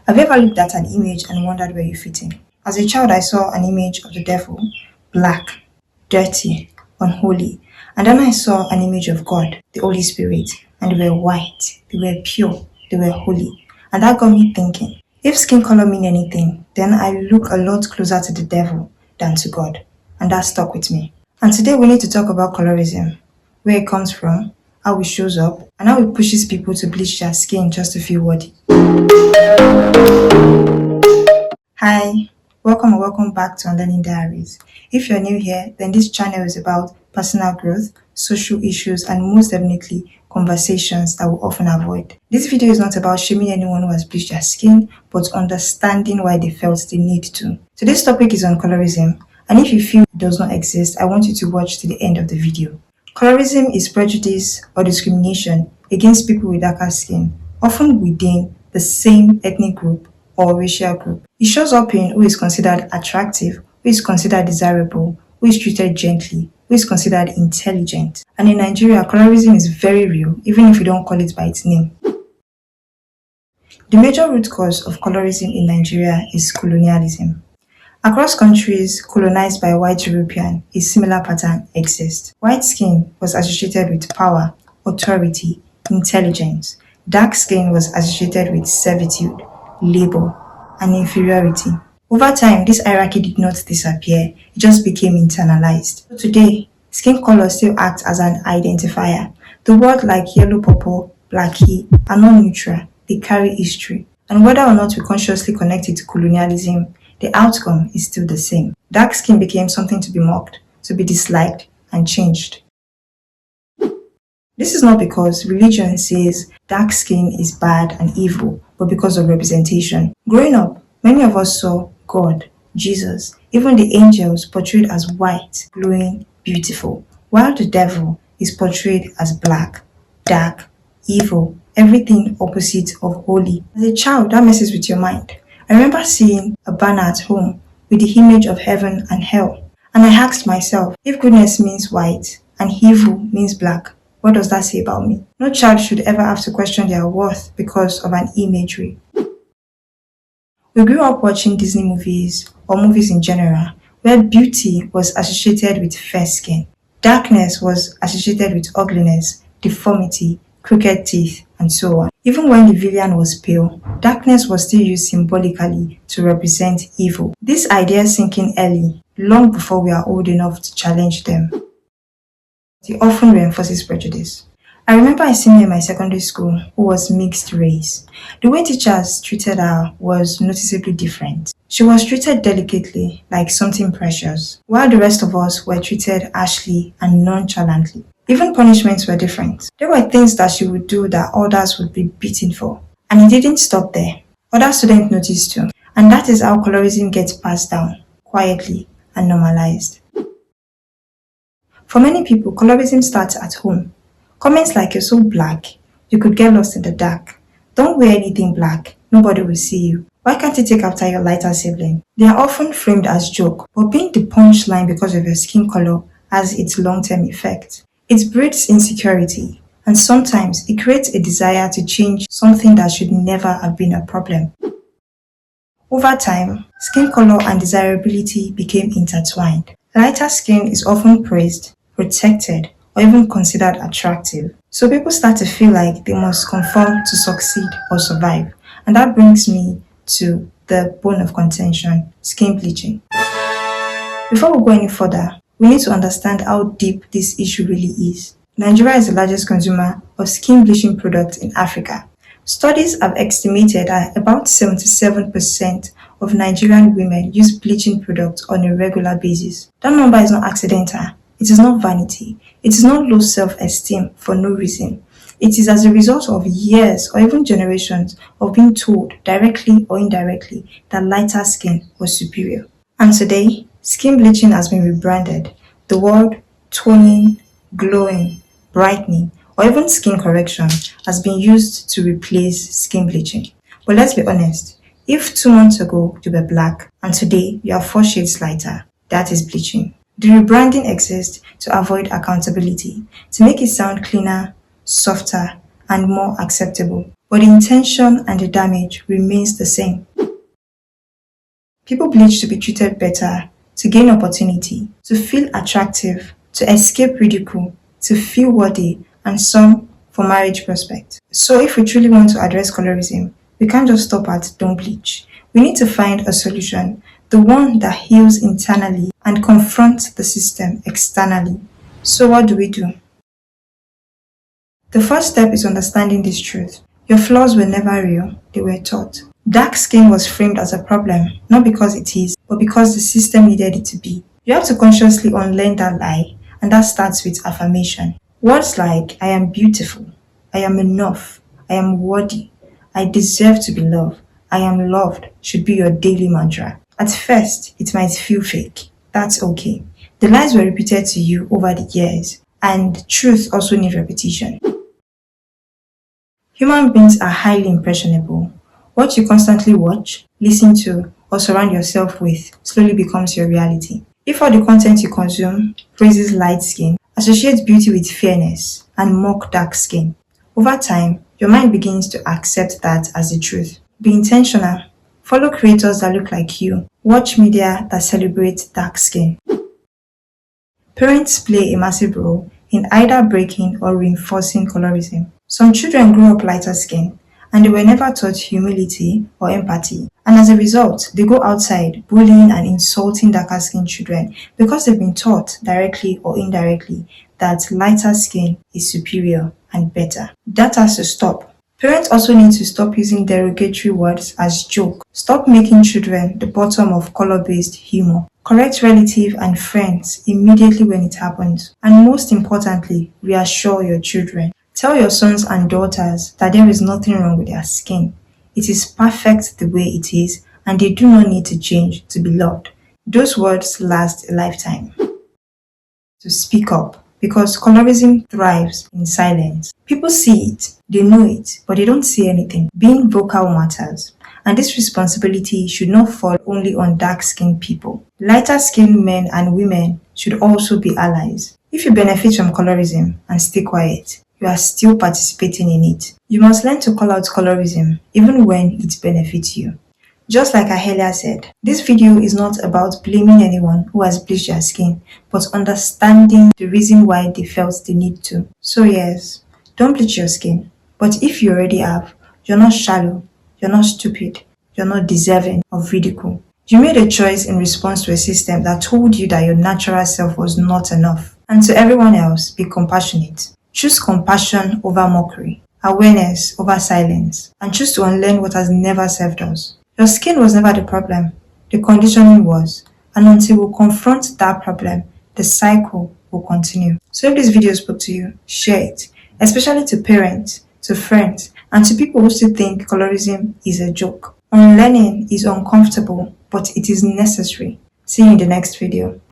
Have you ever looked at an image and wondered where you fit in? As a child, I saw an image of the devil, black, dirty, unholy. And then I saw an image of God, the Holy Spirit, and they were white, they were pure, they were holy. And that got me thinking, if skin color mean anything, then I look a lot closer to the devil than to God. And that stuck with me. And today we need to talk about colorism, where it comes from, how it shows up, and how it pushes people to bleach their skin just to feel worthy. Hi, welcome or welcome back to Unlearning Diaries. If you're new here, then this channel is about personal growth, social issues, and most definitely conversations that we often avoid. This video is not about shaming anyone who has bleached their skin, but understanding why they felt the need to. Today's topic is on colorism, and if you feel it does not exist, I want you to watch to the end of the video. Colorism is prejudice or discrimination against people with darker skin, often within the same ethnic group or racial group. It shows up in who is considered attractive, who is considered desirable, who is treated gently, who is considered intelligent. And in Nigeria, colorism is very real, even if you don't call it by its name. The major root cause of colorism in Nigeria is colonialism. Across countries colonized by white Europeans, a similar pattern exists. White skin was associated with power, authority, intelligence. Dark skin was associated with servitude, labor, and inferiority. Over time, this hierarchy did not disappear, it just became internalized. So today, skin color still acts as an identifier. The words like yellow purple, blackie are not neutral, they carry history. And whether or not we consciously connect it to colonialism, the outcome is still the same. Dark skin became something to be mocked, to be disliked, and changed. This is not because religion says dark skin is bad and evil, but because of representation. Growing up, many of us saw God, Jesus, even the angels portrayed as white, glowing, beautiful, while the devil is portrayed as black, dark, evil, everything opposite of holy. As a child, that messes with your mind. I remember seeing a banner at home with the image of heaven and hell, and I asked myself, if goodness means white and evil means black, what does that say about me? No child should ever have to question their worth because of an imagery. We grew up watching Disney movies, or movies in general, where beauty was associated with fair skin. Darkness was associated with ugliness, deformity, crooked teeth, and so on. Even when the villain was pale, darkness was still used symbolically to represent evil. These ideas sink in early, long before we are old enough to challenge them. It often reinforces prejudice. I remember a senior in my secondary school who was mixed race. The way teachers treated her was noticeably different. She was treated delicately, like something precious, while the rest of us were treated harshly and nonchalantly. Even punishments were different. There were things that she would do that others would be beaten for. And it didn't stop there. Other students noticed too. And that is how colorism gets passed down, quietly and normalized. For many people, colorism starts at home. Comments like "you're so black," "you could get lost in the dark," "don't wear anything black, nobody will see you," "why can't you take after your lighter sibling?" They are often framed as joke, but being the punchline because of your skin color has its long-term effect. It breeds insecurity, and sometimes it creates a desire to change something that should never have been a problem. Over time, skin color and desirability became intertwined. Lighter skin is often praised, protected, or even considered attractive. So people start to feel like they must conform to succeed or survive. And that brings me to the bone of contention, skin bleaching. Before we go any further, we need to understand how deep this issue really is. Nigeria is the largest consumer of skin bleaching products in Africa. Studies have estimated that about 77% of Nigerian women use bleaching products on a regular basis. That number is not accidental. It is not vanity. It is not low self-esteem for no reason. It is as a result of years or even generations of being told, directly or indirectly, that lighter skin was superior. And today, skin bleaching has been rebranded. The word toning, glowing, brightening, or even skin correction has been used to replace skin bleaching. But let's be honest, if 2 months ago you were black and today you are 4 shades lighter, that is bleaching. The rebranding exists to avoid accountability, to make it sound cleaner, softer, and more acceptable. but the intention and the damage remains the same. People bleach to be treated better, to gain opportunity, to feel attractive, to escape ridicule, to feel worthy, and some for marriage prospect. So if we truly want to address colorism, we can't just stop at don't bleach. We need to find a solution, the one that heals internally and confronts the system externally. So what do we do? The first step is understanding this truth. Your flaws were never real, they were taught. Dark skin was framed as a problem, not because it is, but because the system needed it to be. You have to consciously unlearn that lie, and that starts with affirmation. Words like, I am beautiful, I am enough, I am worthy, I deserve to be loved, I am loved should be your daily mantra. At first, it might feel fake. That's okay. The lies were repeated to you over the years, and truth also needs repetition. Human beings are highly impressionable. What you constantly watch, listen to, or surround yourself with slowly becomes your reality. If all the content you consume praises light skin, associates beauty with fairness, and mock dark skin, over time, your mind begins to accept that as the truth. Be intentional. Follow creators that look like you. Watch media that celebrates dark skin. Parents play a massive role in either breaking or reinforcing colorism. Some children grow up lighter skinned and they were never taught humility or empathy. And as a result, they go outside bullying and insulting darker skinned children because they've been taught directly or indirectly that lighter skin is superior and better. That has to stop. Parents also need to stop using derogatory words as joke. Stop making children the bottom of color-based humor. Correct relatives and friends immediately when it happens. And most importantly, reassure your children. Tell your sons and daughters that there is nothing wrong with their skin. It is perfect the way it is, and they do not need to change to be loved. Those words last a lifetime. To speak up, because colorism thrives in silence. People see it, they know it, but they don't say anything. Being vocal matters, and this responsibility should not fall only on dark-skinned people. Lighter-skinned men and women should also be allies. If you benefit from colorism and stay quiet, you are still participating in it. You must learn to call out colorism even when it benefits you. Just like I earlier said, this video is not about blaming anyone who has bleached their skin, but understanding the reason why they felt the need to. So yes, don't bleach your skin. But if you already have, you're not shallow, you're not stupid, you're not deserving of ridicule. You made a choice in response to a system that told you that your natural self was not enough. And to everyone else, be compassionate. Choose compassion over mockery, awareness over silence, and choose to unlearn what has never served us. Your skin was never the problem, the conditioning was, and until we confront that problem, the cycle will continue. So if this video spoke to you, share it, especially to parents, to friends, and to people who still think colorism is a joke. Unlearning is uncomfortable, but it is necessary. See you in the next video.